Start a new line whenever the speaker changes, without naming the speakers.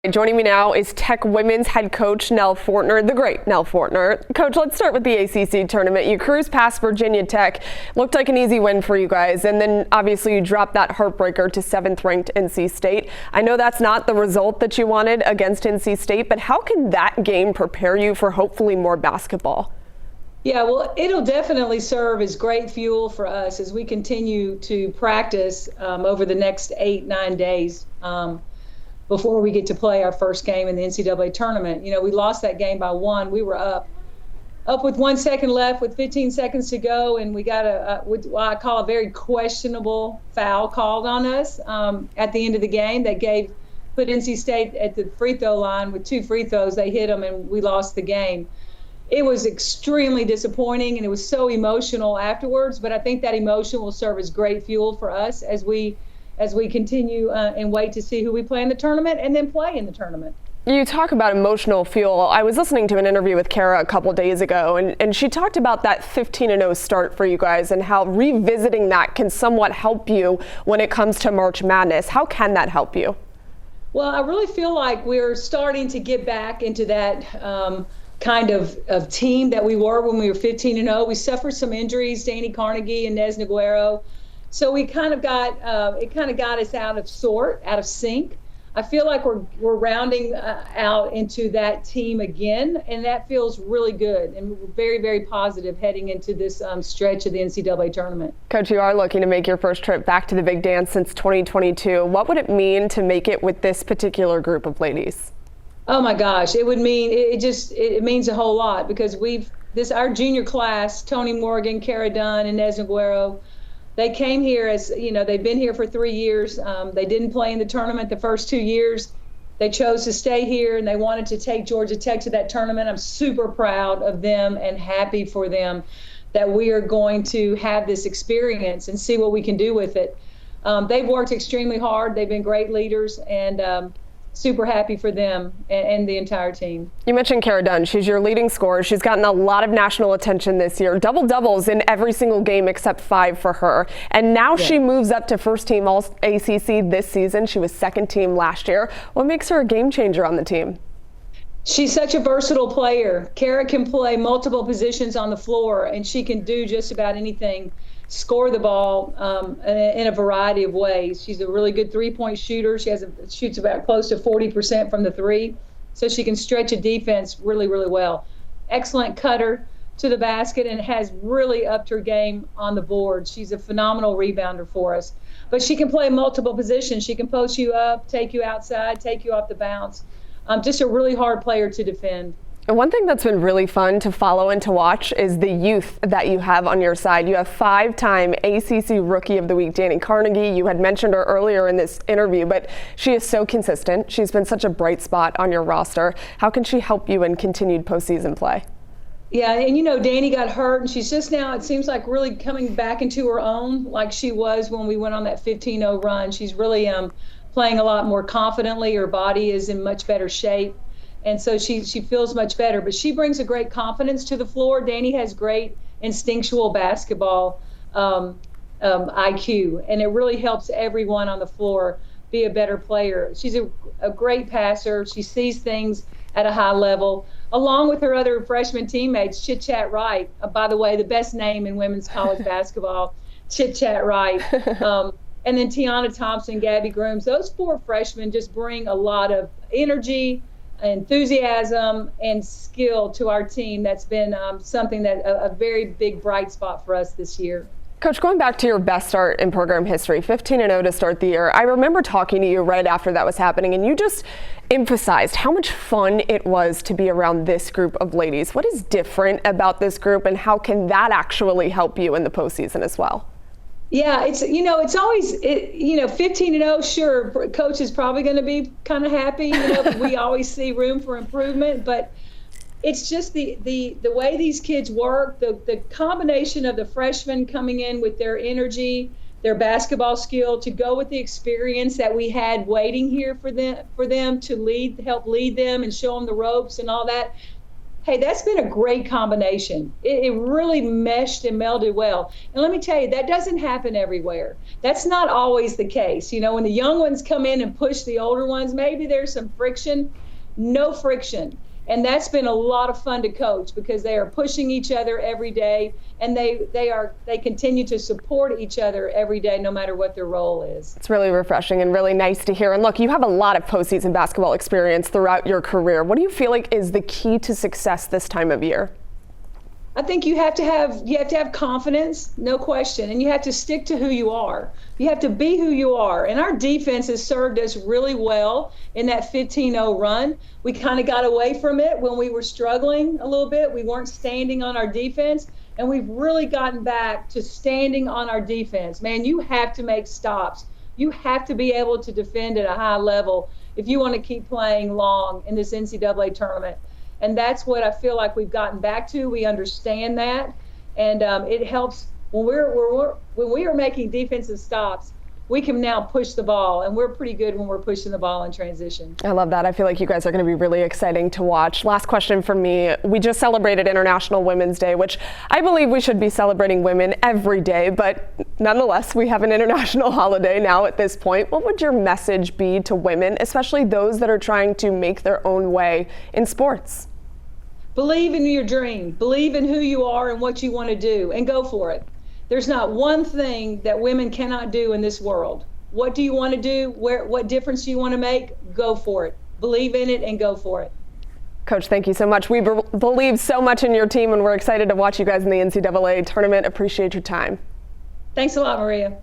Joining me now is Tech women's head coach Nell Fortner, the great Nell Fortner. Coach, let's start with the ACC tournament. You cruised past Virginia Tech. Looked like an easy win for you guys. And then obviously you dropped that heartbreaker to 7th ranked NC State. I know that's not the result that you wanted against NC State, but how can that game prepare you for hopefully more basketball?
Yeah, well, it'll definitely serve as great fuel for us as we continue to practice over the next 8-9 days. Before we get to play our first game in the NCAA tournament. You know, we lost that game by 1. We were up with 1 second left with 15 seconds to go, and we got what I call a very questionable foul called on us at the end of the game that put NC State at the free throw line with 2 free throws. They hit them, and we lost the game. It was extremely disappointing, and it was so emotional afterwards, but I think that emotion will serve as great fuel for us as we continue and wait to see who we play in the tournament and then play in the tournament.
You talk about emotional fuel. I was listening to an interview with Kara a couple days ago, and she talked about that 15-0 start for you guys and how revisiting that can somewhat help you when it comes to March Madness. How can that help you?
Well, I really feel like we're starting to get back into that kind of team that we were when we were 15-0. We suffered some injuries, Danny Carnegie and Nez Naguero. So we kind of got us out of sync. I feel like we're rounding out into that team again, and that feels really good and we're very, very positive heading into this stretch of the NCAA tournament.
Coach, you are looking to make your first trip back to the Big Dance since 2022. What would it mean to make it with this particular group of ladies?
Oh my gosh, it means a whole lot because our junior class, Tony Morgan, Kara Dunn, and Nez Naguero. They came here they've been here for 3 years. They didn't play in the tournament the first 2 years. They chose to stay here and they wanted to take Georgia Tech to that tournament. I'm super proud of them and happy for them that we are going to have this experience and see what we can do with it. They've worked extremely hard. They've been great leaders and super happy for them and the entire team. You mentioned Kara Dunn. She's your leading scorer. She's gotten a lot of national attention this year. Double-doubles in every single game except 5 for her. And now she moves up to first team All-ACC this season. She was second team last year. What makes her a game changer on the team? She's such a versatile player. Kara can play multiple positions on the floor, and she can do just about anything. Score the ball in a variety of ways. She's a really good three-point shooter. She shoots about close to 40% from the three, so she can stretch a defense really, really well. Excellent cutter to the basket and has really upped her game on the board. She's a phenomenal rebounder for us. But she can play multiple positions. She can post you up, take you outside, take you off the bounce. Just a really hard player to defend. And one thing that's been really fun to follow and to watch is the youth that you have on your side. You have 5-time ACC Rookie of the Week, Danny Carnegie. You had mentioned her earlier in this interview, but she is so consistent. She's been such a bright spot on your roster. How can she help you in continued postseason play? Yeah, and Danny got hurt, and she's just now, it seems like, really coming back into her own like she was when we went on that 15-0 run. She's really playing a lot more confidently. Her body is in much better shape. And so she feels much better, but she brings a great confidence to the floor. Danny has great instinctual basketball IQ, and it really helps everyone on the floor be a better player. She's a great passer. She sees things at a high level, along with her other freshman teammates, Chit Chat Wright. By the way, the best name in women's college basketball, Chit Chat Wright. And then Tiana Thompson, Gabby Grooms. Those 4 freshmen just bring a lot of energy, enthusiasm, and skill to our team. That's been something that a very big bright spot for us this year. Coach, going back to your best start in program history, 15-0 to start the year, I remember talking to you right after that was happening, and you just emphasized how much fun it was to be around this group of ladies. What is different about this group, and how can that actually help you in the postseason as well? Yeah, it's always 15-0. Sure, coach is probably going to be kind of happy. But we always see room for improvement. But it's just the way these kids work, the combination of the freshmen coming in with their energy, their basketball skill, to go with the experience that we had waiting here for them to help lead them and show them the ropes and all that. Hey, that's been a great combination. It really meshed and melded well. And let me tell you, that doesn't happen everywhere. That's not always the case. You know, when the young ones come in and push the older ones, maybe there's some friction, no friction. And that's been a lot of fun to coach because they are pushing each other every day, and they continue to support each other every day, no matter what their role is.
It's really refreshing and really nice to hear. And look, you have a lot of postseason basketball experience throughout your career. What do you feel like is the key to success this time of year?
I think you have to have confidence, no question, and you have to stick to who you are. You have to be who you are. And our defense has served us really well in that 15-0 run. We kind of got away from it when we were struggling a little bit. We weren't standing on our defense, and we've really gotten back to standing on our defense. Man, you have to make stops. You have to be able to defend at a high level if you want to keep playing long in this NCAA tournament. And that's what I feel like we've gotten back to. We understand that, and it helps when we are making defensive stops. We can now push the ball, and we're pretty good when we're pushing the ball in transition.
I love that. I feel like you guys are going to be really exciting to watch. Last question from me. We just celebrated International Women's Day, which I believe we should be celebrating women every day, but nonetheless, we have an international holiday now at this point. What would your message be to women, especially those that are trying to make their own way in sports?
Believe in your dream. Believe in who you are and what you want to do, and go for it. There's not one thing that women cannot do in this world. What do you want to do? What difference do you want to make? Go for it. Believe in it and go for it.
Coach, thank you so much. We believe so much in your team, and we're excited to watch you guys in the NCAA tournament. Appreciate your time.
Thanks a lot, Maria.